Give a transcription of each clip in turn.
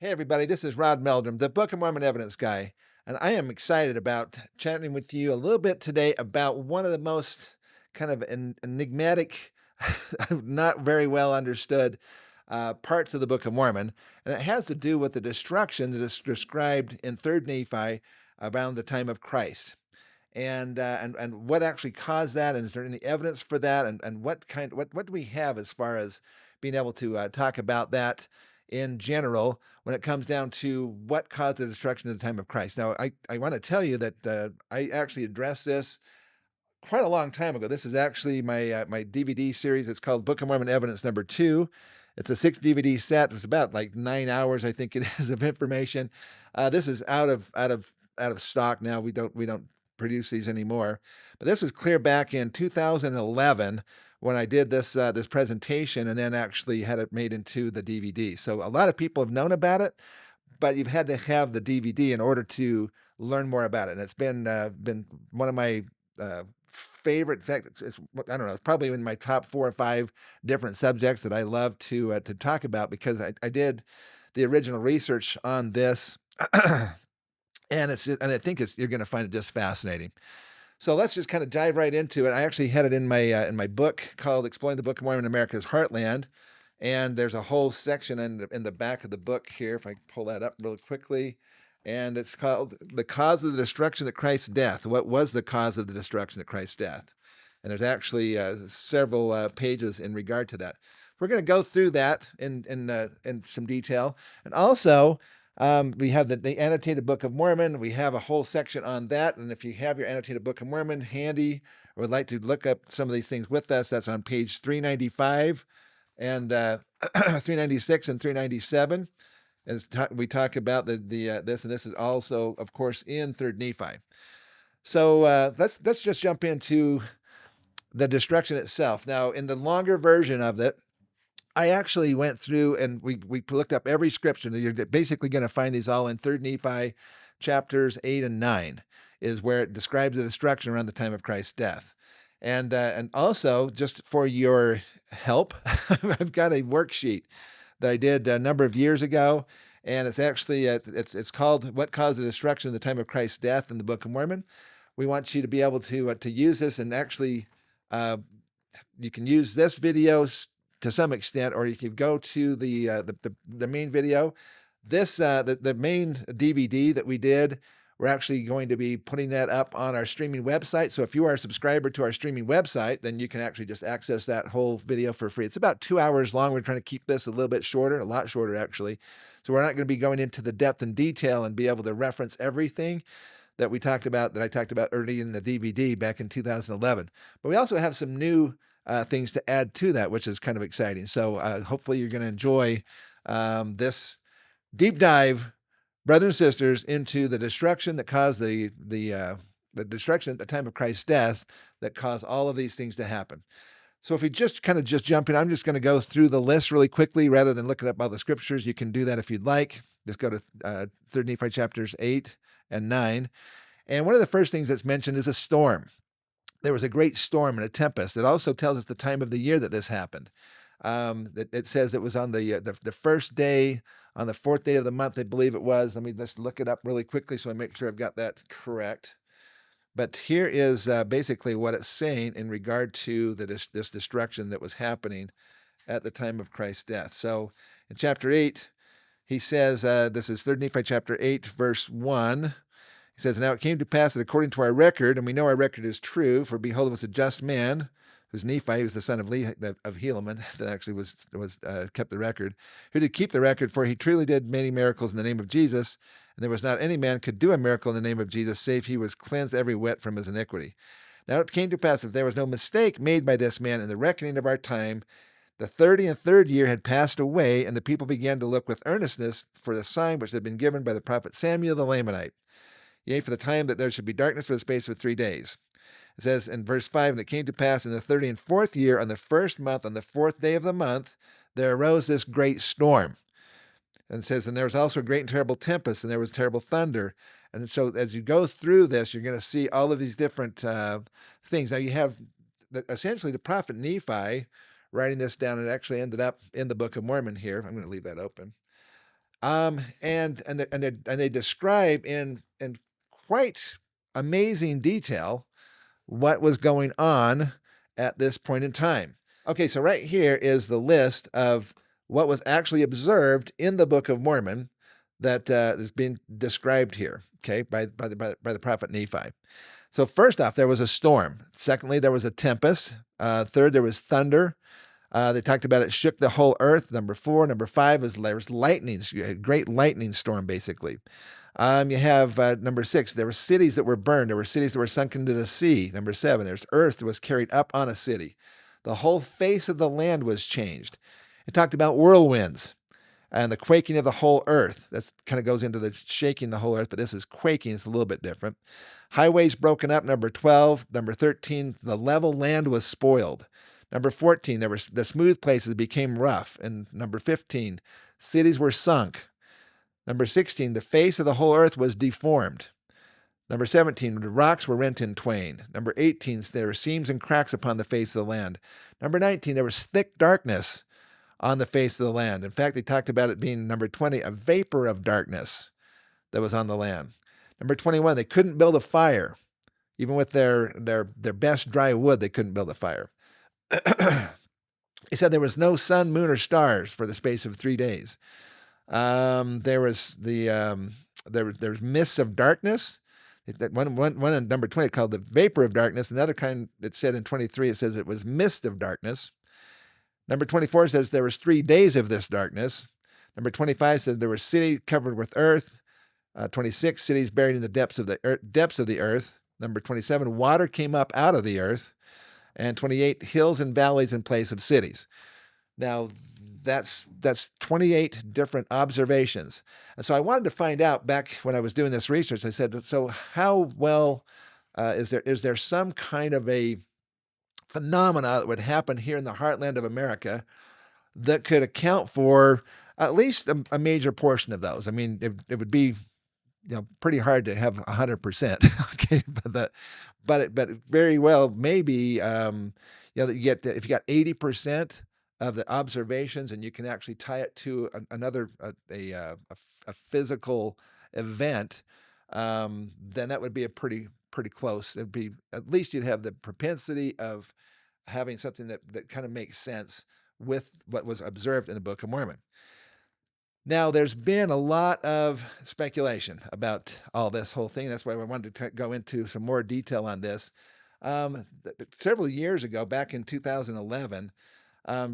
Hey, everybody, this is Rod Meldrum, the Book of Mormon evidence guy, and I am excited about chatting with you a little bit today about one of the most kind of enigmatic, not very well understood parts of the Book of Mormon, and it has to do with the destruction that is described in 3rd Nephi around the time of Christ. And what actually caused that, and is there any evidence for that, and what do we have as far as being able to talk about that in general when it comes down to what caused the destruction at the time of Christ? Now, I want to tell you that I actually addressed this quite a long time ago. This is actually my DVD series. It's called Book of Mormon Evidence Number 2. It's a 6 DVD set. It's about like 9 hours, I think it is, of information. This is out of stock now. We don't produce these anymore. But this was clear back in 2011 when I did this presentation, and then actually had it made into the DVD. So a lot of people have known about it, but you've had to have the DVD in order to learn more about it. And it's been one of my favorite. In fact, I don't know. It's probably in my top 4 or 5 different subjects that I love to talk about, because I did the original research on this, and I think you're going to find it just fascinating. So let's just kind of dive right into it. I actually had it in my book called "Exploring the Book of Mormon, America's Heartland," and there's a whole section in the back of the book here. If I pull that up really quickly, and it's called "The Cause of the Destruction at Christ's Death." What was the cause of the destruction at Christ's death? And there's actually several pages in regard to that. We're going to go through that in some detail, and also we have the annotated Book of Mormon. We have a whole section on that. And if you have your annotated Book of Mormon handy, or would like to look up some of these things with us, that's on page 395 and 396 and 397. As we talk about this, and this is also, of course, in 3rd Nephi. So let's just jump into the destruction itself. Now, in the longer version of it, I actually went through and we looked up every scripture. You're basically going to find these all in 3rd Nephi chapters 8 and 9 is where it describes the destruction around the time of Christ's death. And also, just for your help, I've got a worksheet that I did a number of years ago, and it's actually it's called "What Caused the Destruction at the Time of Christ's Death" in the Book of Mormon. We want you to be able to use this, and actually you can use this video to some extent, or you can go to the main video. This the main DVD that we did, we're actually going to be putting that up on our streaming website. So if you are a subscriber to our streaming website, then you can actually just access that whole video for free. It's about 2 hours long. We're trying to keep this a little bit shorter, a lot shorter actually. So we're not going to be going into the depth and detail and be able to reference everything that I talked about early in the DVD back in 2011. But we also have some new things to add to that, which is kind of exciting. So hopefully you're going to enjoy this deep dive, brothers and sisters, into the destruction that caused the destruction at the time of Christ's death that caused all of these things to happen. So if we just jump in, I'm just going to go through the list really quickly rather than looking up all the scriptures. You can do that if you'd like. Just go to 3rd Nephi chapters 8 and 9. And one of the first things that's mentioned is a storm. There was a great storm and a tempest. It also tells us the time of the year that this happened. It says it was on the first day, on the 4th day of the month, I believe it was. Let me just look it up really quickly so I make sure I've got that correct. But here is basically what it's saying in regard to this destruction that was happening at the time of Christ's death. So in chapter 8, he says, this is 3rd Nephi chapter 8, verse 1. He says, "Now it came to pass that according to our record," and we know our record is true, "for behold, it was a just man," who's Nephi, he was the son of Helaman, that actually was kept the record, "who did keep the record, for he truly did many miracles in the name of Jesus, and there was not any man could do a miracle in the name of Jesus, save he was cleansed every whit from his iniquity. Now it came to pass that there was no mistake made by this man in the reckoning of our time. The 33rd year had passed away, and the people began to look with earnestness for the sign which had been given by the prophet Samuel the Lamanite. Yea, for the time that there should be darkness for the space of 3 days." It says in verse 5, "And it came to pass in the 34th year, on the 1st month, on the 4th day of the month, there arose this great storm." And it says, "And there was also a great and terrible tempest, and there was terrible thunder." And so as you go through this, you're going to see all of these different things. Now you have essentially the prophet Nephi writing this down. It actually ended up in the Book of Mormon here. I'm going to leave that open. And they describe in quite amazing detail what was going on at this point in time. Okay, so right here is the list of what was actually observed in the Book of Mormon that is being described here, okay, by the prophet Nephi. So first off, there was a storm. Secondly, there was a tempest. Third, there was thunder. They talked about it shook the whole earth. Number 4. Number 5 is there was lightning, a great lightning storm, basically. You have number 6, there were cities that were burned. There were cities that were sunk into the sea. Number 7, there's earth that was carried up on a city. The whole face of the land was changed. It talked about whirlwinds and the quaking of the whole earth. That kind of goes into the shaking the whole earth, but this is quaking. It's a little bit different. Highways broken up, number 12. Number 13, the level land was spoiled. Number 14, there were the smooth places became rough. And number 15, cities were sunk. Number 16, the face of the whole earth was deformed. Number 17, the rocks were rent in twain. Number 18, there were seams and cracks upon the face of the land. Number 19, there was thick darkness on the face of the land. In fact, they talked about it being, number 20, a vapor of darkness that was on the land. Number 21, they couldn't build a fire. Even with their best dry wood, they couldn't build a fire. He said there was no sun, moon, or stars for the space of 3 days. There was there's mists of darkness. One in number 20 called the vapor of darkness. Another kind, it said in 23, it says it was mist of darkness. Number 24 says there was 3 days of this darkness. Number 25 said there was city covered with earth. 26, cities buried in the depths of the earth. Number 27, water came up out of the earth. And 28, hills and valleys in place of cities. Now, that's 28 different observations. And so I wanted to find out, back when I was doing this research, I said, so how well is there some kind of a phenomena that would happen here in the heartland of America that could account for at least a major portion of those? I mean, it would be pretty hard to have 100%. Okay, but very well maybe that you get, if you got 80% of the observations and you can actually tie it to another a physical event, then that would be a pretty close. It'd be, at least you'd have the propensity of having something that kind of makes sense with what was observed in the Book of Mormon. Now, there's been a lot of speculation about all this whole thing. That's why I wanted to go into some more detail on this. Several years ago, back in 2011,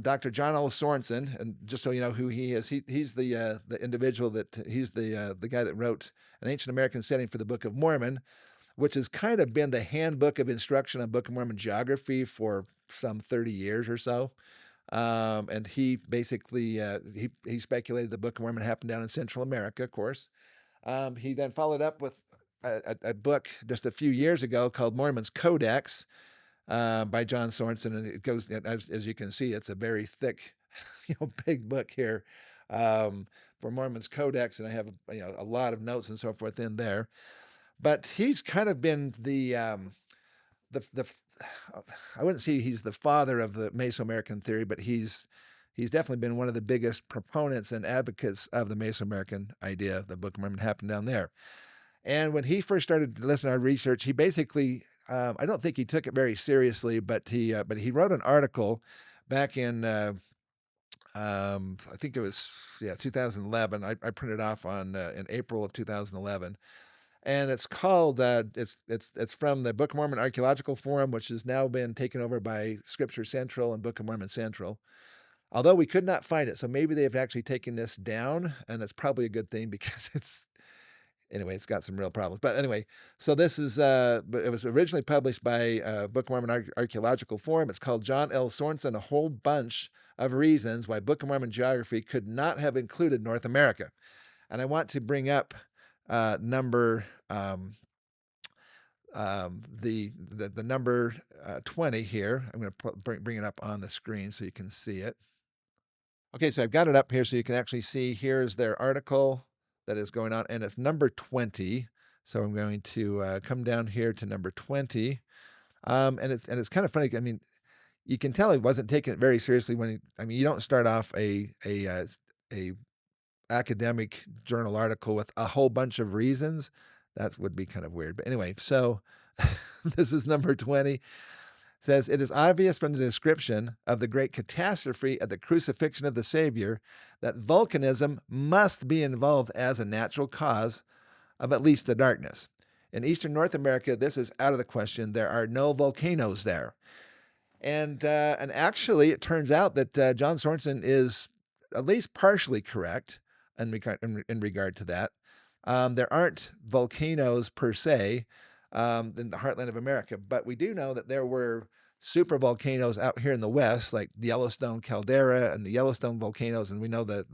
Dr. John L. Sorensen, and just so you know who he is, he's the individual he's the guy that wrote An Ancient American Setting for the Book of Mormon, which has kind of been the handbook of instruction on Book of Mormon geography for some 30 years or so. And he basically he speculated the Book of Mormon happened down in Central America, of course. He then followed up with a book just a few years ago called Mormon's Codex by John Sorensen, and it goes, as you can see, it's a very thick, big book here for Mormon's Codex, and I have a lot of notes and so forth in there. But he's kind of been the I wouldn't say he's the father of the Mesoamerican theory, but he's definitely been one of the biggest proponents and advocates of the Mesoamerican idea. The Book of Mormon happened down there. And when he first started listening to our research, he basically, I don't think he took it very seriously, but he wrote an article back in, I think it was 2011. I printed off in April of 2011. And it's called, it's from the Book of Mormon Archaeological Forum, which has now been taken over by Scripture Central and Book of Mormon Central. Although we could not find it, so maybe they've actually taken this down, and it's probably a good thing because it's got some real problems. But anyway, so this is, it was originally published by Book of Mormon Archaeological Forum. It's called John L. Sorensen, A Whole Bunch of Reasons Why Book of Mormon Geography Could Not Have Included North America. And I want to bring up number the number 20 here. I'm going to bring it up on the screen so you can see it. Okay, so I've got it up here so you can actually see. Here's their article that is going on, and it's number 20. So I'm going to come down here to number 20, and it's kind of funny. I mean, you can tell he wasn't taking it very seriously when you don't start off a academic journal article with a whole bunch of reasons. That would be kind of weird. But anyway, so this is number 20. It says, it is obvious from the description of the great catastrophe at the crucifixion of the Savior that volcanism must be involved as a natural cause of at least the darkness. In eastern North America, this is out of the question. There are no volcanoes there. And actually, it turns out that John Sorensen is at least partially correct in regard to that. There aren't volcanoes per se in the heartland of America, but we do know that there were super volcanoes out here in the west, like the Yellowstone caldera and the Yellowstone volcanoes, and we know the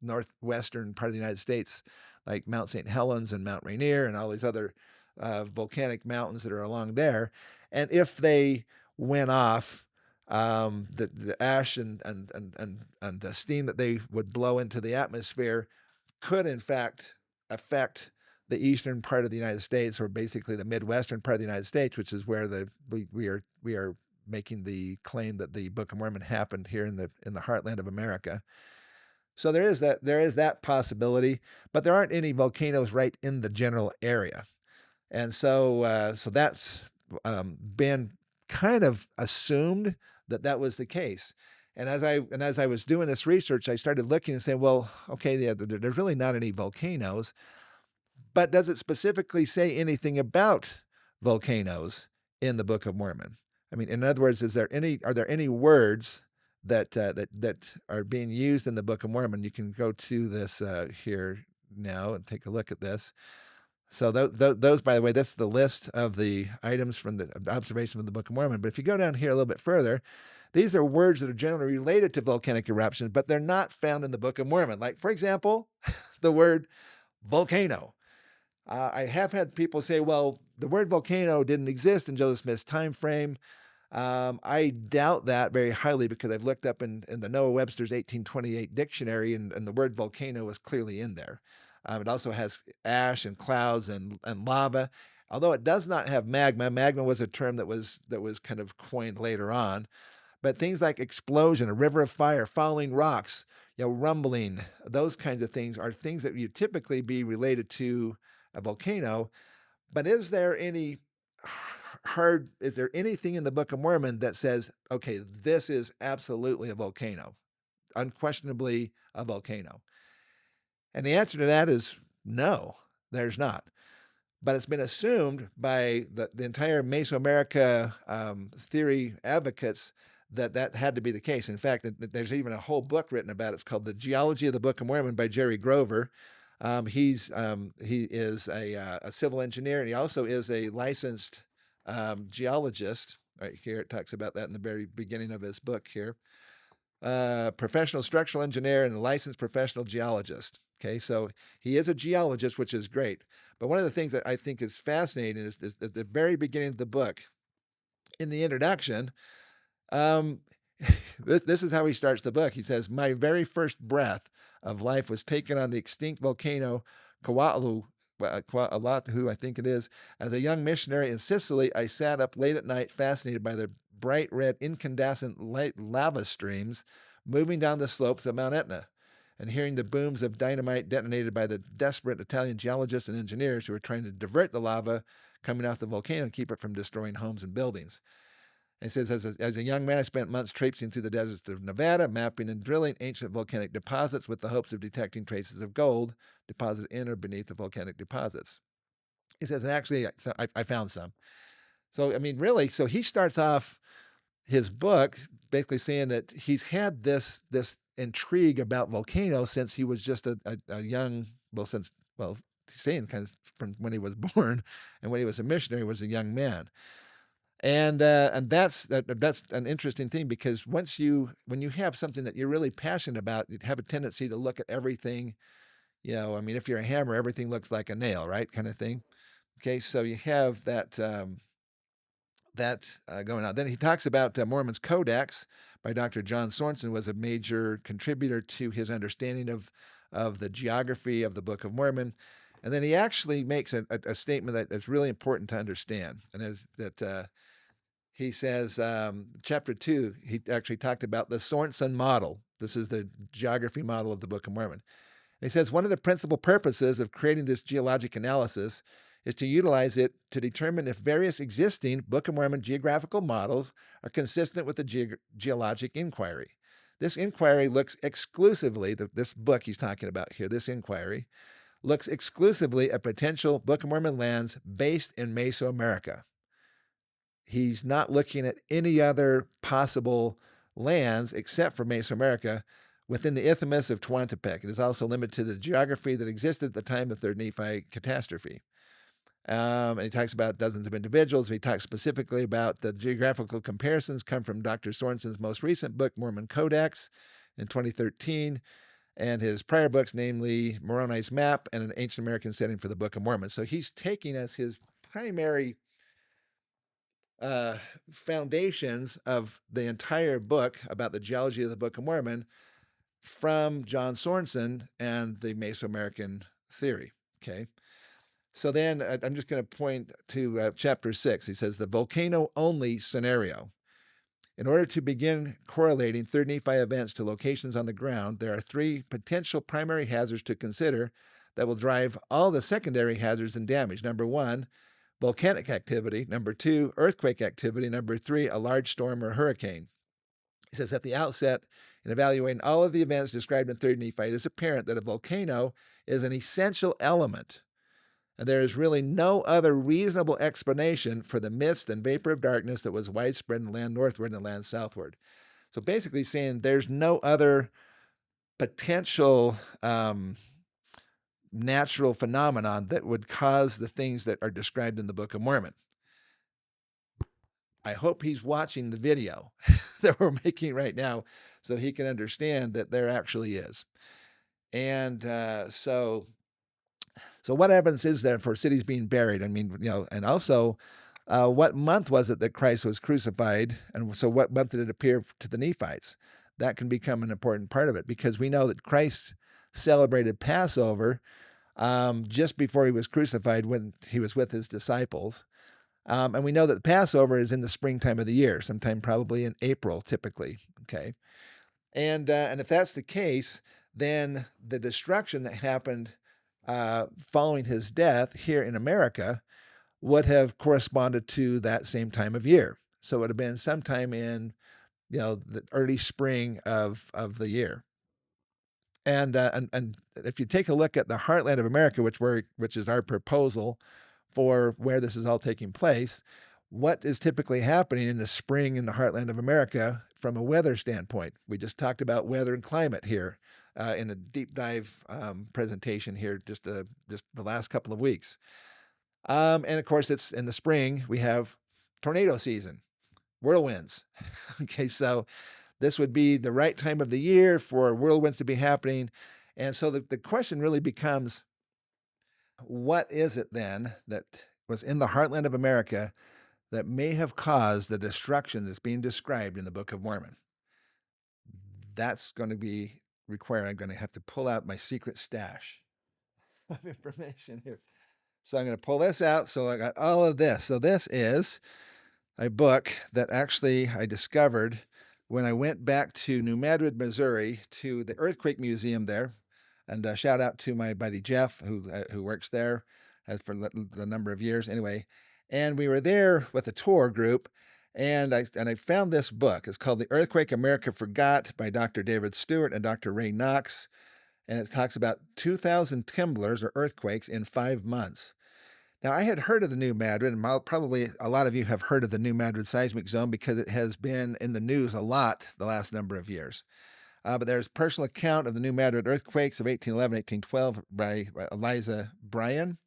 northwestern part of the United States, like Mount St. Helens and Mount Rainier and all these other volcanic mountains that are along there. And if they went off, the ash and the steam that they would blow into the atmosphere could in fact affect the eastern part of the United States, or basically the Midwestern part of the United States, which is where we are making the claim that the Book of Mormon happened here in the heartland of America. So there is that possibility, but there aren't any volcanoes right in the general area, and so that's been kind of assumed that was the case. And as I was doing this research, I started looking and saying, well, okay, there's really not any volcanoes, but does it specifically say anything about volcanoes in the Book of Mormon? I mean, in other words, are there any words that are being used in the Book of Mormon? You can go to this here now and take a look at this. So those, by the way, that's the list of the items from the observation of the Book of Mormon. But if you go down here a little bit further, these are words that are generally related to volcanic eruptions, but they're not found in the Book of Mormon. Like, for example, the word volcano. I have had people say, well, the word volcano didn't exist in Joseph Smith's time frame. I doubt that very highly, because I've looked up in the Noah Webster's 1828 dictionary, and the word volcano is clearly in there. It also has ash and clouds and lava, although it does not have magma. Magma was a term that was kind of coined later on. But things like explosion, a river of fire, falling rocks, rumbling, those kinds of things are things that would typically be related to a volcano. But is there anything in the Book of Mormon that says, okay, this is absolutely a volcano, unquestionably a volcano? And the answer to that is no, there's not. But it's been assumed by the entire Mesoamerica theory advocates that had to be the case. In fact, there's even a whole book written about it. It's called The Geology of the Book of Mormon by Jerry Grover. He is a civil engineer, and he also is a licensed geologist. Right here, it talks about that in the very beginning of his book here. Professional structural engineer and a licensed professional geologist. Okay, so he is a geologist, which is great. But one of the things that I think is fascinating is at the very beginning of the book, in the introduction, this is how he starts the book. He says, "My very first breath of life was taken on the extinct volcano Kawa'alu, I think it is. As a young missionary in Sicily, I sat up late at night, fascinated by the bright red incandescent light lava streams moving down the slopes of Mount Etna, and hearing the booms of dynamite detonated by the desperate Italian geologists and engineers who were trying to divert the lava coming off the volcano and keep it from destroying homes and buildings." And he says, as a young man, I spent months traipsing through the deserts of Nevada, mapping and drilling ancient volcanic deposits with the hopes of detecting traces of gold deposited in or beneath the volcanic deposits. He says, and actually, I found some. So, I mean, really, so he starts off his book basically saying that he's had this intrigue about volcanoes since he was just a young, he's saying kind of from when he was born, and when he was a missionary, was a young man. And that's an interesting thing, because when you have something that you're really passionate about, you have a tendency to look at everything, I mean, if you're a hammer, everything looks like a nail, right? Kind of thing. Okay, so you have that going on. Then he talks about Mormon's Codex by Dr. John Sorensen was a major contributor to his understanding of the geography of the Book of Mormon. And then he actually makes a statement that's really important to understand, and is that he says, chapter 2, he actually talked about the Sorensen model. This is the geography model of the Book of Mormon. He says one of the principal purposes of creating this geologic analysis is to utilize it to determine if various existing Book of Mormon geographical models are consistent with the geologic inquiry. This inquiry looks exclusively, this book he's talking about here, this inquiry, looks exclusively at potential Book of Mormon lands based in Mesoamerica. He's not looking at any other possible lands except for Mesoamerica within the Isthmus of Tehuantepec. It is also limited to the geography that existed at the time of the Third Nephi catastrophe. And he talks about dozens of individuals. He talks specifically about the geographical comparisons come from Dr. Sorensen's most recent book, Mormon Codex, in 2013, and his prior books, namely Moroni's Map and an Ancient American Setting for the Book of Mormon. So he's taking as his primary foundations of the entire book about the geology of the Book of Mormon from John Sorensen and the Mesoamerican theory. Okay. So then I'm just going to point to chapter 6. He says the volcano-only scenario. In order to begin correlating Third Nephi events to locations on the ground, there are 3 potential primary hazards to consider that will drive all the secondary hazards and damage. Number 1, volcanic activity. Number 2, earthquake activity. Number 3, a large storm or hurricane. He says at the outset, in evaluating all of the events described in Third Nephi, it is apparent that a volcano is an essential element, and there is really no other reasonable explanation for the mist and vapor of darkness that was widespread in the land northward and the land southward. So basically saying there's no other potential natural phenomenon that would cause the things that are described in the Book of Mormon. I hope he's watching the video that we're making right now so he can understand that there actually is. And so what evidence is there for cities being buried? I mean, and also what month was it that Christ was crucified? And so what month did it appear to the Nephites? That can become an important part of it because we know that Christ celebrated Passover just before he was crucified when he was with his disciples. And we know that the Passover is in the springtime of the year, sometime probably in April, typically. Okay. And if that's the case, then the destruction that happened following his death here in America would have corresponded to that same time of year. So it would have been sometime in, the early spring of the year. And if you take a look at the heartland of America, which is our proposal for where this is all taking place, what is typically happening in the spring in the heartland of America from a weather standpoint? We just talked about weather and climate here in a deep dive presentation here just the last couple of weeks. And of course, it's in the spring, we have tornado season, whirlwinds. Okay, so this would be the right time of the year for whirlwinds to be happening. And so the question really becomes, what is it then that was in the heartland of America that may have caused the destruction that's being described in the Book of Mormon? That's going to be required. I'm going to have to pull out my secret stash of information here. So I'm going to pull this out. So I got all of this. So this is a book that actually I discovered when I went back to New Madrid, Missouri, to the Earthquake Museum there. And shout out to my buddy Jeff, who works there for the number of years. Anyway, and we were there with a tour group, and I found this book. It's called The Earthquake America Forgot by Dr. David Stewart and Dr. Ray Knox. And it talks about 2,000 tremblers or earthquakes in 5 months. Now, I had heard of the New Madrid, and probably a lot of you have heard of the New Madrid seismic zone because it has been in the news a lot the last number of years. But there's a personal account of the New Madrid earthquakes of 1811, 1812 by Eliza Bryan.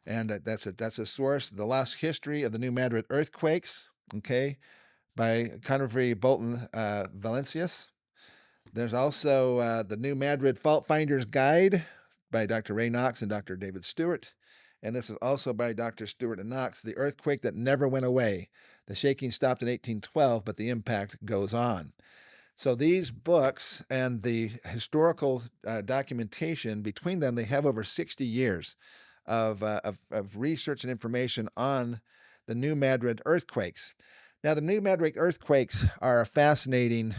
And that's a source. The Lost History of the New Madrid Earthquakes, okay, by Convery Bolton Valencius. There's also the New Madrid Fault Finder's Guide by Dr. Ray Knox and Dr. David Stewart. And this is also by Dr. Stewart and Knox, The Earthquake That Never Went Away. The shaking stopped in 1812, but the impact goes on. So these books and the historical documentation between them, they have over 60 years of research and information on the New Madrid earthquakes. Now, the New Madrid earthquakes are a fascinating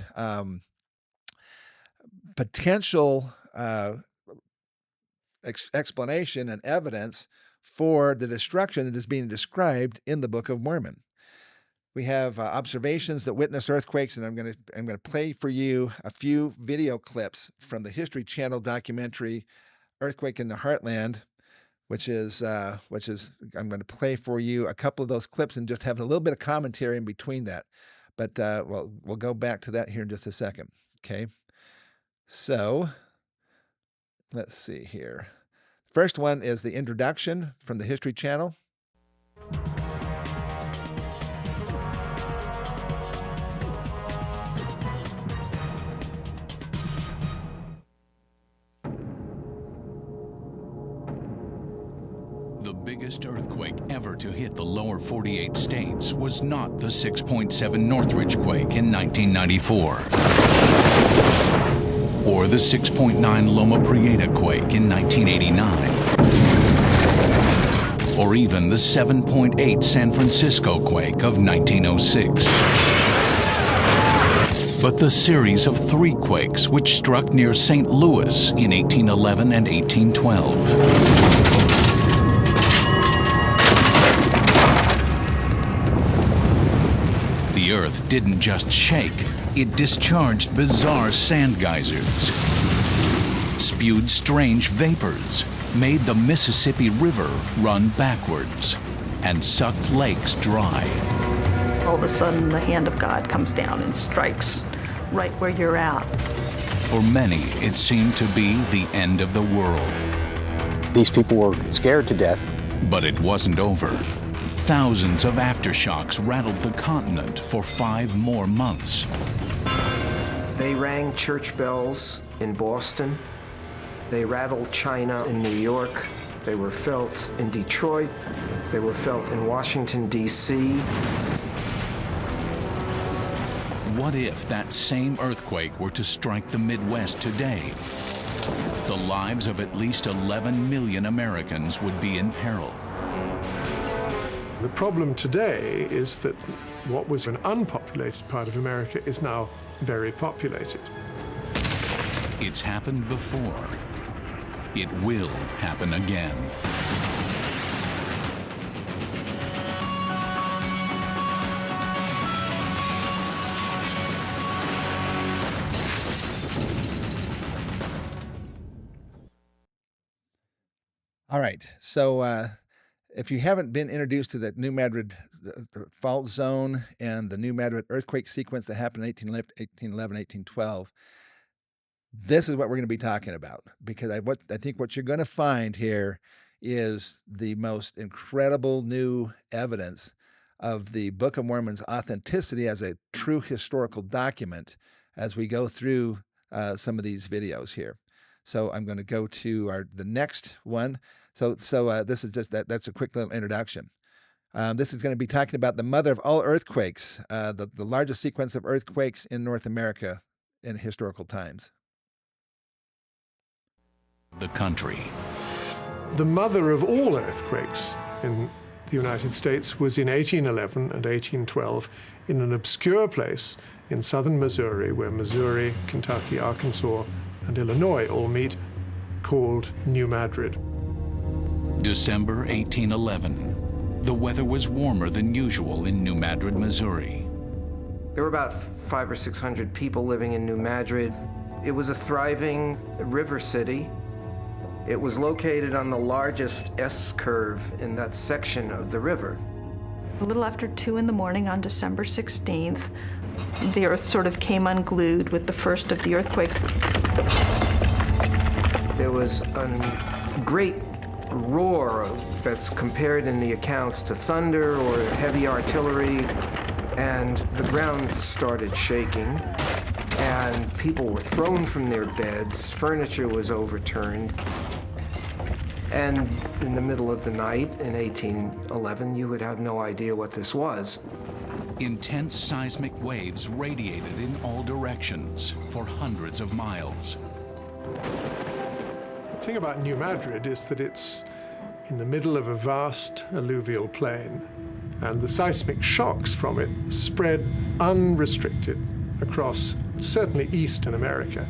potential explanation and evidence for the destruction that is being described in the Book of Mormon. We have observations that witness earthquakes, and I'm going to play for you a few video clips from the History Channel documentary "Earthquake in the Heartland," which is I'm going to play for you a couple of those clips and just have a little bit of commentary in between that. But we'll go back to that here in just a second. Okay, so let's see here. First one is the introduction from the History Channel. The biggest earthquake ever to hit the lower 48 states was not the 6.7 Northridge quake in 1994, or the 6.9 Loma Prieta quake in 1989, or even the 7.8 San Francisco quake of 1906. But the series of 3 quakes which struck near St. Louis in 1811 and 1812. The earth didn't just shake, it discharged bizarre sand geysers, spewed strange vapors, made the Mississippi River run backwards, and sucked lakes dry. All of a sudden, the hand of God comes down and strikes right where you're at. For many, it seemed to be the end of the world. These people were scared to death. But it wasn't over. Thousands of aftershocks rattled the continent for 5 more months. They rang church bells in Boston. They rattled China in New York. They were felt in Detroit. They were felt in Washington, D.C. What if that same earthquake were to strike the Midwest today? The lives of at least 11 million Americans would be in peril. The problem today is that what was an unpopulated part of America is now very populated. It's happened before. It will happen again. All right, so if you haven't been introduced to the New Madrid fault zone and the New Madrid earthquake sequence that happened in 1811, 1812, this is what we're going to be talking about, because I think what you're going to find here is the most incredible new evidence of the Book of Mormon's authenticity as a true historical document as we go through some of these videos here. So I'm going to go to the next one. So this is just that's a quick little introduction. This is going to be talking about the mother of all earthquakes, the largest sequence of earthquakes in North America in historical times. The country. The mother of all earthquakes in the United States was in 1811 and 1812 in an obscure place in southern Missouri, where Missouri, Kentucky, Arkansas, and Illinois all meet, called New Madrid. December 1811. The weather was warmer than usual in New Madrid, Missouri. There were about 500 or 600 people living in New Madrid. It was a thriving river city. It was located on the largest S-curve in that section of the river. A little after 2 in the morning on December 16th, the earth sort of came unglued with the first of the earthquakes. There was a great roar that's compared in the accounts to thunder or heavy artillery, and the ground started shaking, and people were thrown from their beds, furniture was overturned. And in the middle of the night in 1811, you would have no idea what this was. Intense seismic waves radiated in all directions for hundreds of miles. The thing about New Madrid is that it's in the middle of a vast alluvial plain, and the seismic shocks from it spread unrestricted across certainly eastern America.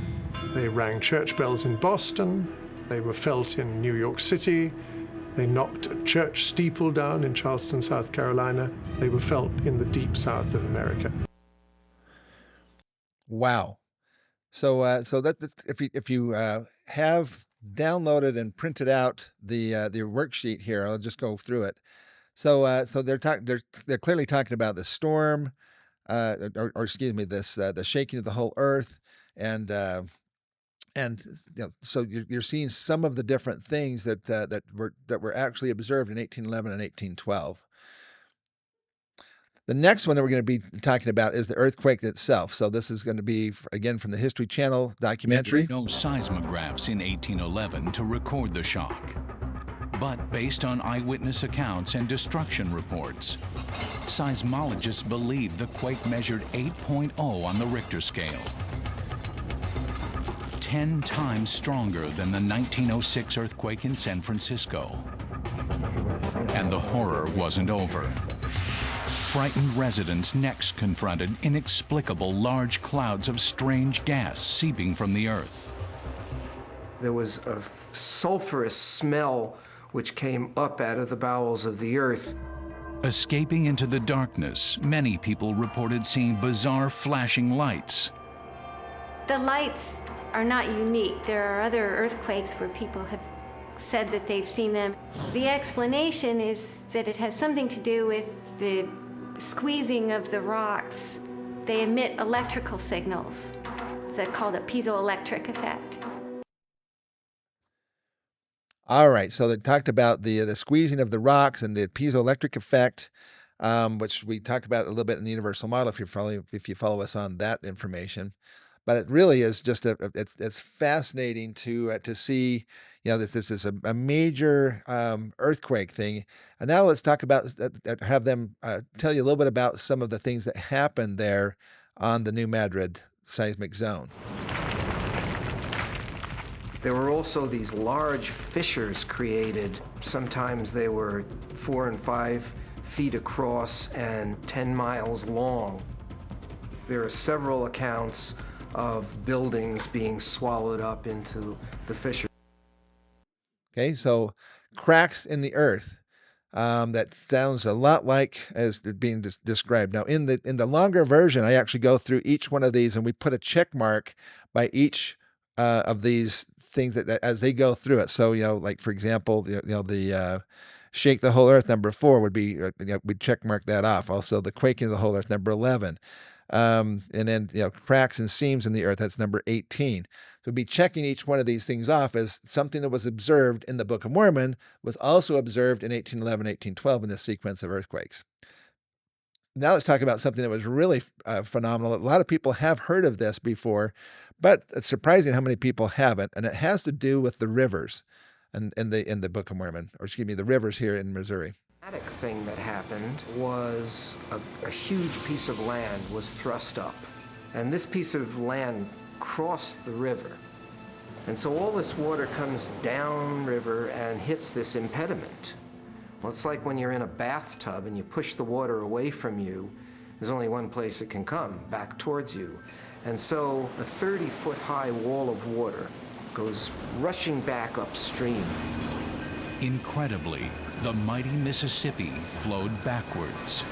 They rang church bells in Boston, They were felt in New York City. They knocked a church steeple down in Charleston, South Carolina. They were felt in the deep south of America. Wow. So that's if you have downloaded and printed out the worksheet here, I'll just go through it. So they're clearly talking about the storm, or excuse me, this the shaking of the whole earth, and so you're seeing some of the different things that were actually observed in 1811 and 1812. The next one that we're going to be talking about is the earthquake itself. So this is going to be, again, from the History Channel documentary. No seismographs in 1811 to record the shock. But based on eyewitness accounts and destruction reports, seismologists believe the quake measured 8.0 on the Richter scale. 10 times stronger than the 1906 earthquake in San Francisco. And the horror wasn't over. Frightened residents next confronted inexplicable large clouds of strange gas seeping from the earth. There was a sulfurous smell which came up out of the bowels of the earth. Escaping into the darkness, many people reported seeing bizarre flashing lights. The lights are not unique. There are other earthquakes where people have said that they've seen them. The explanation is that it has something to do with the squeezing of the rocks. They emit electrical signals. It's called a piezoelectric effect. All right, so they talked about the squeezing of the rocks and the piezoelectric effect, which we talked about a little bit in the universal model if you follow us on that information. But it really is just it's fascinating to see, that this is a major earthquake thing. And now let's talk about, have them tell you a little bit about some of the things that happened there on the New Madrid seismic zone. There were also these large fissures created. Sometimes they were 4 and 5 feet across and 10 miles long. There are several accounts of buildings being swallowed up into the fissure. Okay, so cracks in the earth. That sounds a lot like as being described. Now, in the longer version, I actually go through each one of these, and we put a check mark by each of these things that as they go through it. So, like for example, the shake the whole earth, number 4 would be, we'd check mark that off. Also, the quaking of the whole earth, number 11. And then, cracks and seams in the earth, that's number 18. So we'd be checking each one of these things off as something that was observed in the Book of Mormon was also observed in 1811, 1812 in this sequence of earthquakes. Now let's talk about something that was really phenomenal. A lot of people have heard of this before, but it's surprising how many people haven't. And it has to do with the rivers in the Book of Mormon, or excuse me, the rivers here in Missouri. The dramatic thing that happened was a huge piece of land was thrust up. And this piece of land crossed the river. And so all this water comes down river and hits this impediment. Well, it's like when you're in a bathtub and you push the water away from you, there's only one place it can come, back towards you. And so a 30-foot high wall of water goes rushing back upstream. Incredibly, the mighty Mississippi flowed backwards.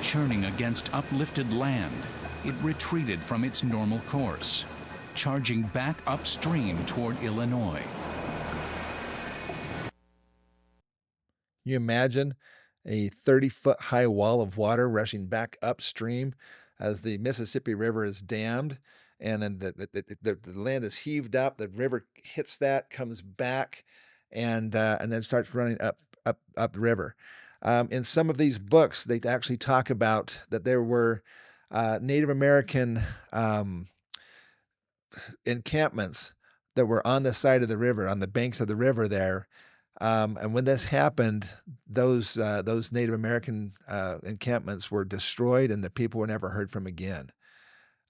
Churning against uplifted land, it retreated from its normal course, charging back upstream toward Illinois. Can you imagine a 30-foot high wall of water rushing back upstream as the Mississippi River is dammed, and then the land is heaved up, the river hits that, comes back, and then starts running up river. In some of these books, they actually talk about that there were Native American encampments that were on the side of the river, on the banks of the river there. And when this happened, those Native American encampments were destroyed, and the people were never heard from again.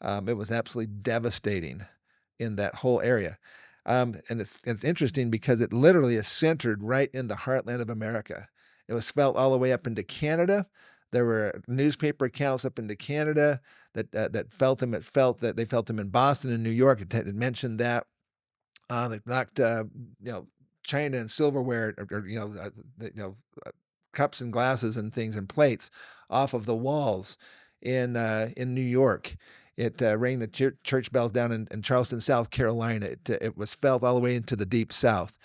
It was absolutely devastating in that whole area. And it's interesting because it literally is centered right in the heartland of America. It was felt all the way up into Canada. There were newspaper accounts up into Canada that felt them. It felt that they felt them in Boston and New York. It had mentioned that. They've knocked, china and silverware, cups and glasses and things and plates off of the walls in New York. It rang the church bells down in Charleston, South Carolina. It was felt all the way into the deep South.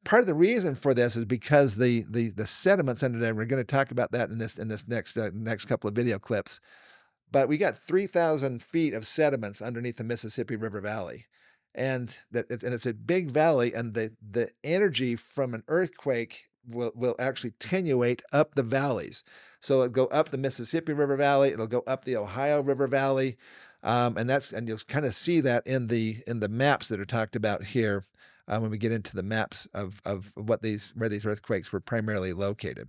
Part of the reason for this is because the sediments under there. We're going to talk about that in this next couple of video clips. But we got 3,000 feet of sediments underneath the Mississippi River Valley, and it's a big valley, and the energy from an earthquake will actually attenuate up the valleys. So it'll go up the Mississippi River Valley, it'll go up the Ohio River Valley, and you'll kind of see that in the maps that are talked about here when we get into the maps of where these earthquakes were primarily located.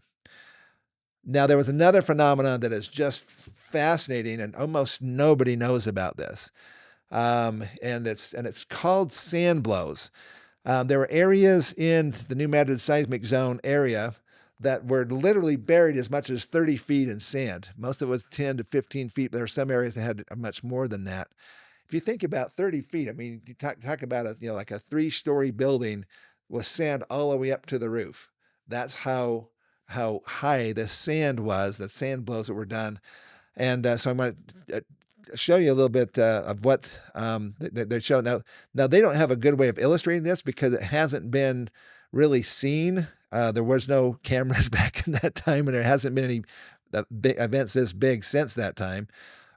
Now, there was another phenomenon that is just fascinating, and almost nobody knows about this, and it's called sand blows. There were areas in the New Madrid seismic zone area that were literally buried as much as 30 feet in sand. Most of it was 10 to 15 feet, but there are some areas that had much more than that. If you think about 30 feet, I mean, you talk about like a 3-story building with sand all the way up to the roof. That's how high the sand was, the sand blows that were done. And so I'm going to show you a little bit of what they show. Now, they don't have a good way of illustrating this because it hasn't been really seen. There was no cameras back in that time, and there hasn't been any big events this big since that time.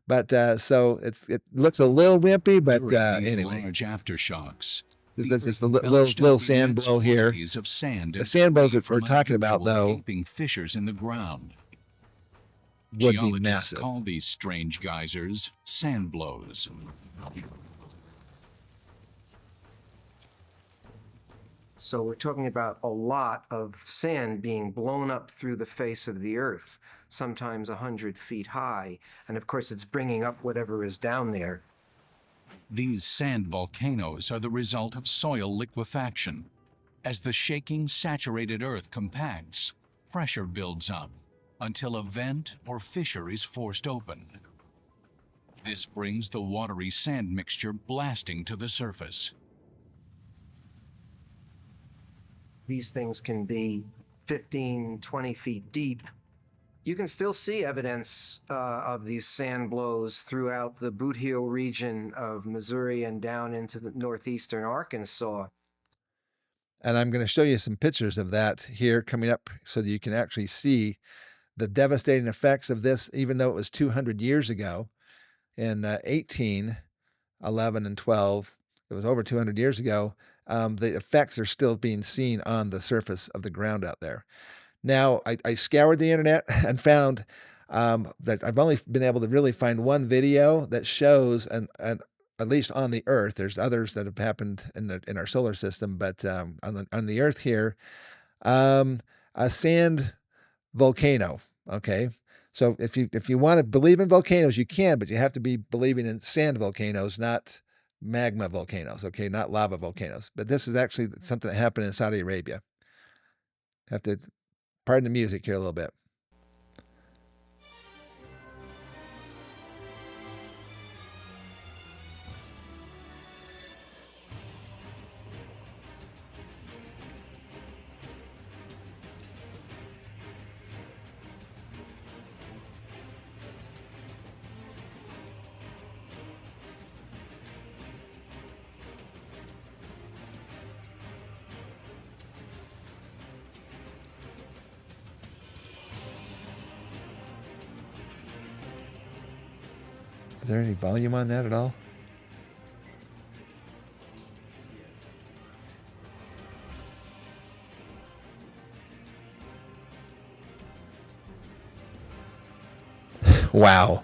But so it looks a little wimpy, but anyway. Large aftershocks. This is the little sand blow here. Of sand the sand blows that we're talking about, though, gaping fissures in the ground. Would be Geologists massive. call these strange geysers sand blows. So we're talking about a lot of sand being blown up through the face of the earth, sometimes 100 feet high. And of course, it's bringing up whatever is down there. These sand volcanoes are the result of soil liquefaction. As the shaking, saturated earth compacts, pressure builds up until a vent or fissure is forced open. This brings the watery sand mixture blasting to the surface. These things can be 15, 20 feet deep. You can still see evidence of these sand blows throughout the Boot Heel region of Missouri and down into the northeastern Arkansas. And I'm going to show you some pictures of that here coming up so that you can actually see the devastating effects of this, even though it was 200 years ago in 1811 and 12. It was over 200 years ago. The effects are still being seen on the surface of the ground out there. Now, I scoured the internet and found that I've only been able to really find one video that shows, and at least on the Earth, there's others that have happened in our solar system, but on the Earth here, a sand volcano. Okay, so if you want to believe in volcanoes, you can, but you have to be believing in sand volcanoes, not magma volcanoes. Okay, not lava volcanoes. But this is actually something that happened in Saudi Arabia. Have to pardon the music here a little bit. Is there any volume on that at all? Wow.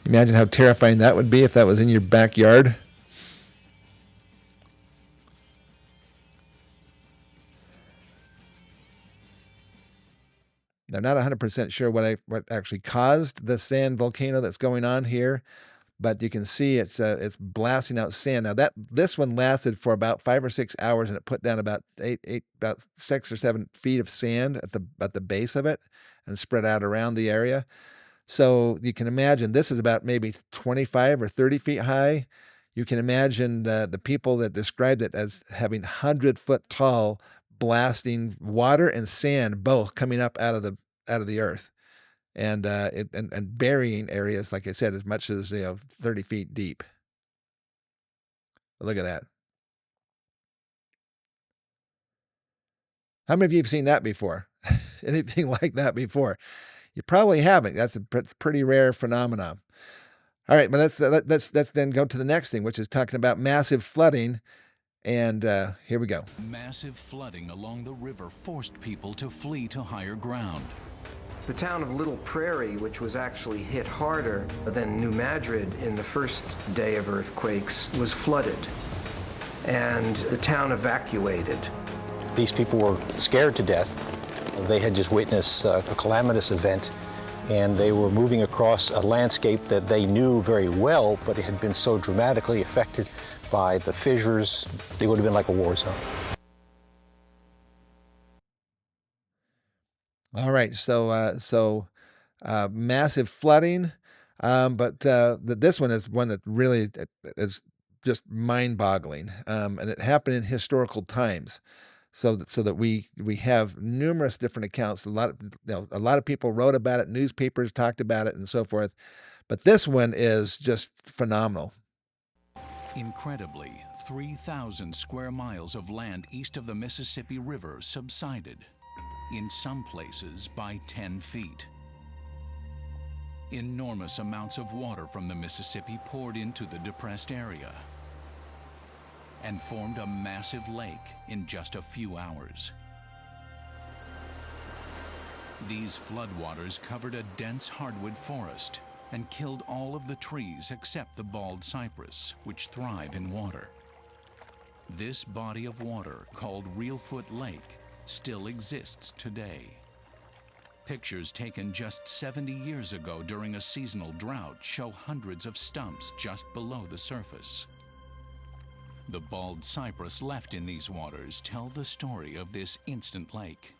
Imagine how terrifying that would be if that was in your backyard. I'm not 100% sure what actually caused the sand volcano that's going on here, but you can see it's blasting out sand. Now this one lasted for about 5 or 6 hours, and it put down about about 6 or 7 feet of sand at the base of it, and spread out around the area. So you can imagine this is about maybe 25 or 30 feet high. You can imagine the people that described it as having 100-foot tall blasting water and sand both coming up out of the earth, and and burying areas, like I said, as much as 30 feet deep. Look at that. How many of you have seen that before? Anything like that before? You probably haven't. That's a pretty rare phenomenon. All right, but let's then go to the next thing, which is talking about massive flooding. And here we go. Massive flooding along the river forced people to flee to higher ground. The town of Little Prairie, which was actually hit harder than New Madrid in the first day of earthquakes, was flooded, and the town evacuated. These people were scared to death. They had just witnessed a calamitous event, and they were moving across a landscape that they knew very well, but it had been so dramatically affected by the fissures, they would have been like a war zone. All right, so massive flooding, but this one is one that really is just mind-boggling, and it happened in historical times. So that we have numerous different accounts. A lot of people wrote about it, newspapers talked about it, and so forth. But this one is just phenomenal. Incredibly, 3,000 square miles of land east of the Mississippi River subsided, in some places by 10 feet. Enormous amounts of water from the Mississippi poured into the depressed area and formed a massive lake in just a few hours. These floodwaters covered a dense hardwood forest and killed all of the trees except the bald cypress, which thrive in water. This body of water, called Reelfoot Lake, still exists today. Pictures taken just 70 years ago during a seasonal drought show hundreds of stumps just below the surface. The bald cypress left in these waters tell the story of this instant lake.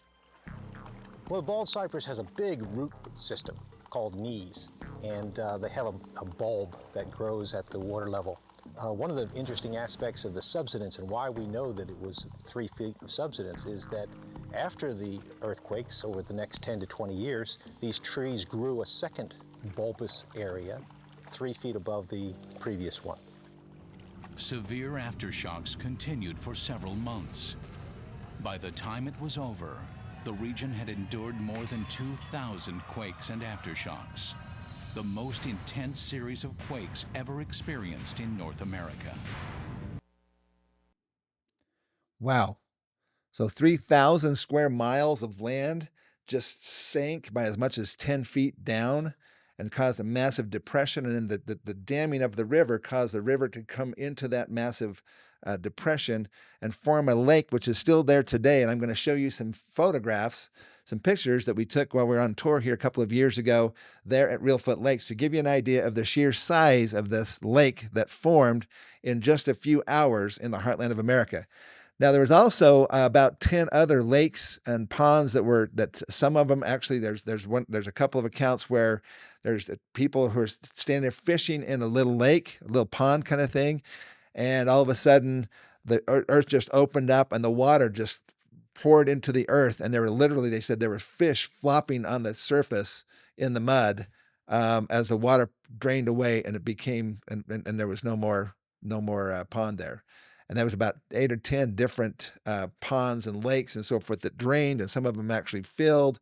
Well, the bald cypress has a big root system called knees, and they have a bulb that grows at the water level. One of the interesting aspects of the subsidence and why we know that it was 3 feet of subsidence is that after the earthquakes over the next 10 to 20 years, these trees grew a second bulbous area 3 feet above the previous one. Severe aftershocks continued for several months. By the time it was over, the region had endured more than 2,000 quakes and aftershocks, the most intense series of quakes ever experienced in North America. Wow. So 3,000 square miles of land just sank by as much as 10 feet down and caused a massive depression. And then the damming of the river caused the river to come into that massive depression and form a lake, which is still there today. And I'm going to show you some photographs, some pictures that we took while we were on tour here a couple of years ago there at Reelfoot Lakes to give you an idea of the sheer size of this lake that formed in just a few hours in the heartland of America. Now, there was also about 10 other lakes and ponds that some of them actually, there's a couple of accounts where there's people who are standing there fishing in a little lake, a little pond kind of thing. And all of a sudden the earth just opened up and the water just poured into the earth. And they said there were fish flopping on the surface in the mud as the water drained away, and it became, and there was no more pond there. And that was about 8 or 10 different ponds and lakes and so forth that drained, and some of them actually filled.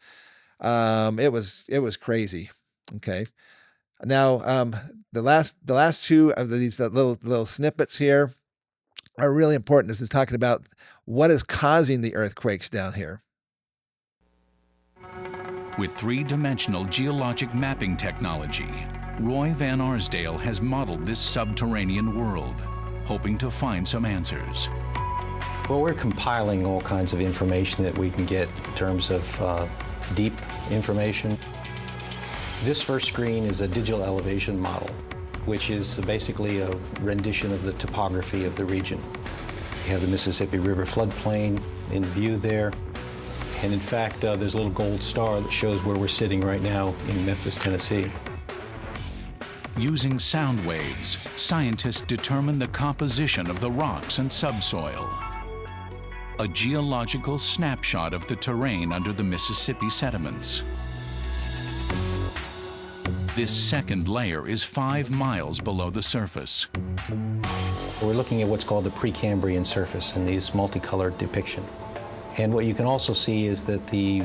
It was crazy. Okay. Now, the last two of these little snippets here are really important. This is talking about what is causing the earthquakes down here. With three-dimensional geologic mapping technology, Roy Van Arsdale has modeled this subterranean world, hoping to find some answers. Well, we're compiling all kinds of information that we can get in terms of deep information. This first screen is a digital elevation model, which is basically a rendition of the topography of the region. You have the Mississippi River floodplain in view there. And in fact, there's a little gold star that shows where we're sitting right now in Memphis, Tennessee. Using sound waves, scientists determine the composition of the rocks and subsoil. A geological snapshot of the terrain under the Mississippi sediments. This second layer is 5 miles below the surface. We're looking at what's called the Precambrian surface in these multicolored depiction. And what you can also see is that the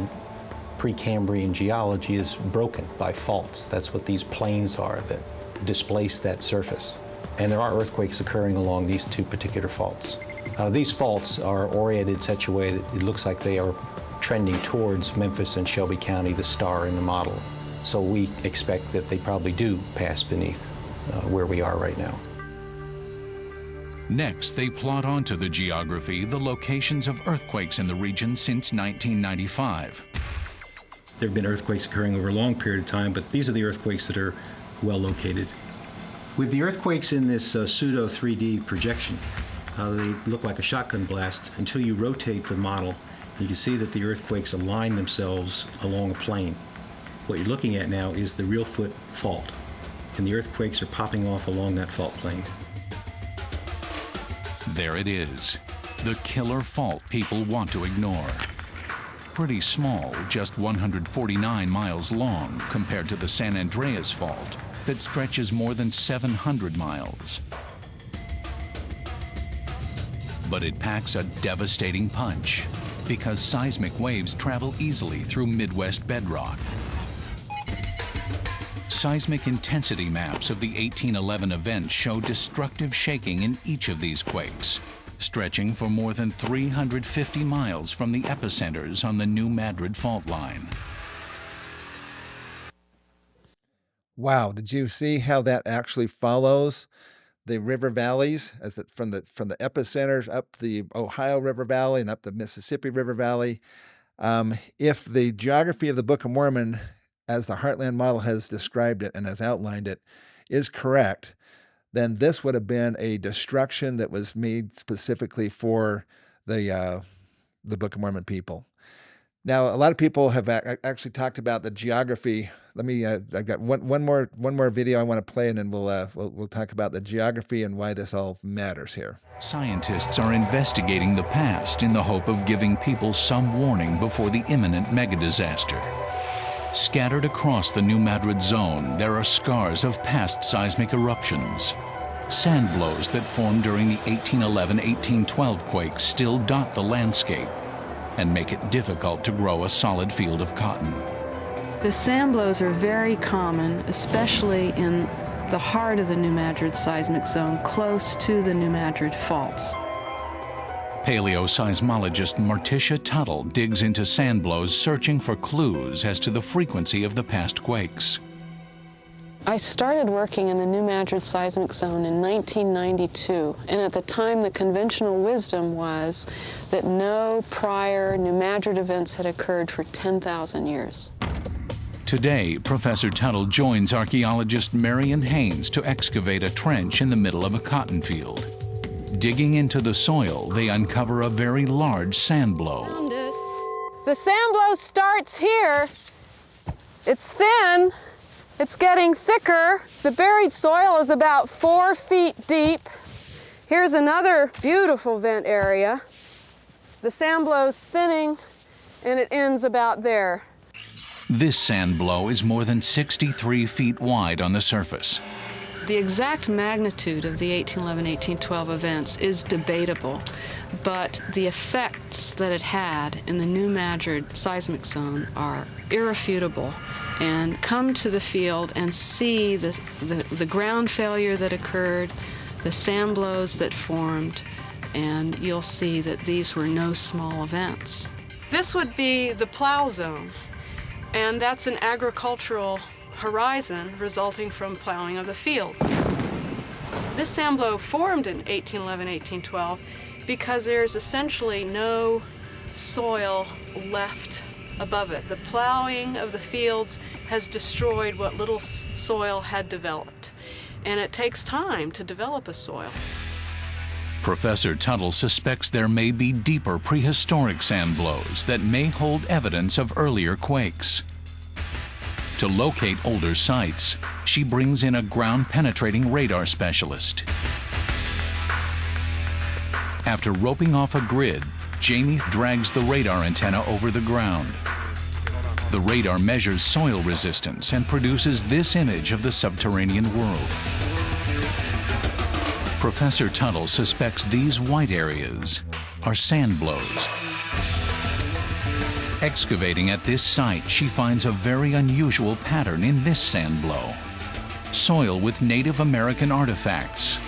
Precambrian geology is broken by faults. That's what these plains are that displace that surface. And there are earthquakes occurring along these two particular faults. These faults are oriented in such a way that it looks like they are trending towards Memphis and Shelby County, the star in the model. So we expect that they probably do pass beneath where we are right now. Next, they plot onto the geography the locations of earthquakes in the region since 1995. There have been earthquakes occurring over a long period of time, but these are the earthquakes that are well located. With the earthquakes in this pseudo 3D projection, they look like a shotgun blast until you rotate the model. You can see that the earthquakes align themselves along a plane. What you're looking at now is the real foot fault, and the earthquakes are popping off along that fault plane. There it is, the killer fault people want to ignore. Pretty small, just 149 miles long compared to the San Andreas Fault that stretches more than 700 miles. But it packs a devastating punch because seismic waves travel easily through Midwest bedrock. Seismic intensity maps of the 1811 event show destructive shaking in each of these quakes, stretching for more than 350 miles from the epicenters on the New Madrid fault line. Wow, did you see how that actually follows the river valleys from the epicenters up the Ohio River Valley and up the Mississippi River Valley? If the geography of the Book of Mormon, as the Heartland model has described it and has outlined it, is correct, then this would have been a destruction that was made specifically for the Book of Mormon people. Now, a lot of people have actually talked about the geography. Let me. I've got one more video I want to play, and then we'll talk about the geography and why this all matters here. Scientists are investigating the past in the hope of giving people some warning before the imminent megadisaster. Scattered across the New Madrid zone, there are scars of past seismic eruptions. Sand blows that formed during the 1811-1812 quakes still dot the landscape and make it difficult to grow a solid field of cotton. The sand blows are very common, especially in the heart of the New Madrid seismic zone, close to the New Madrid faults. Paleoseismologist Marticia Tuttle digs into sand blows, searching for clues as to the frequency of the past quakes. I started working in the New Madrid seismic zone in 1992, and at the time the conventional wisdom was that no prior New Madrid events had occurred for 10,000 years. Today, Professor Tuttle joins archaeologist Marion Haynes to excavate a trench in the middle of a cotton field. Digging into the soil, they uncover a very large sand blow. The sand blow starts here. It's thin. It's getting thicker. The buried soil is about 4 feet deep. Here's another beautiful vent area. The sand blow's thinning, and it ends about there. This sand blow is more than 63 feet wide on the surface. The exact magnitude of the 1811-1812 events is debatable, but the effects that it had in the New Madrid seismic zone are irrefutable. And come to the field and see the ground failure that occurred, the sand blows that formed, and you'll see that these were no small events. This would be the plow zone, and that's an agricultural horizon resulting from plowing of the fields. This sand blow formed in 1811-1812 because there's essentially no soil left above it. The plowing of the fields has destroyed what little soil had developed, and it takes time to develop a soil. Professor Tuttle suspects there may be deeper prehistoric sand blows that may hold evidence of earlier quakes. To locate older sites, she brings in a ground-penetrating radar specialist. After roping off a grid, Jamie drags the radar antenna over the ground. The radar measures soil resistance and produces this image of the subterranean world. Professor Tuttle suspects these white areas are sand blows. Excavating at this site, she finds a very unusual pattern in this sand blow. Soil with Native American artifacts,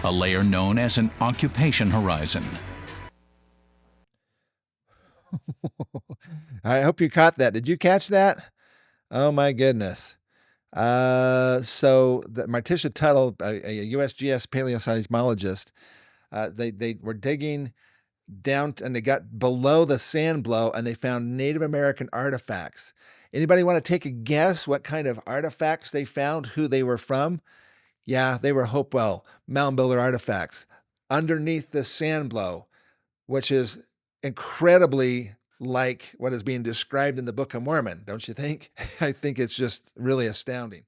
a layer known as an occupation horizon. I hope you caught that. Did you catch that? Oh my goodness. So Martisha Tuttle, a USGS paleoseismologist, they were digging down and they got below the sand blow and they found Native American artifacts. Anybody want to take a guess what kind of artifacts they found, who they were from? Yeah, they were Hopewell Mound Builder artifacts underneath the sand blow, which is incredibly like what is being described in the Book of Mormon, don't you think? I think it's just really astounding.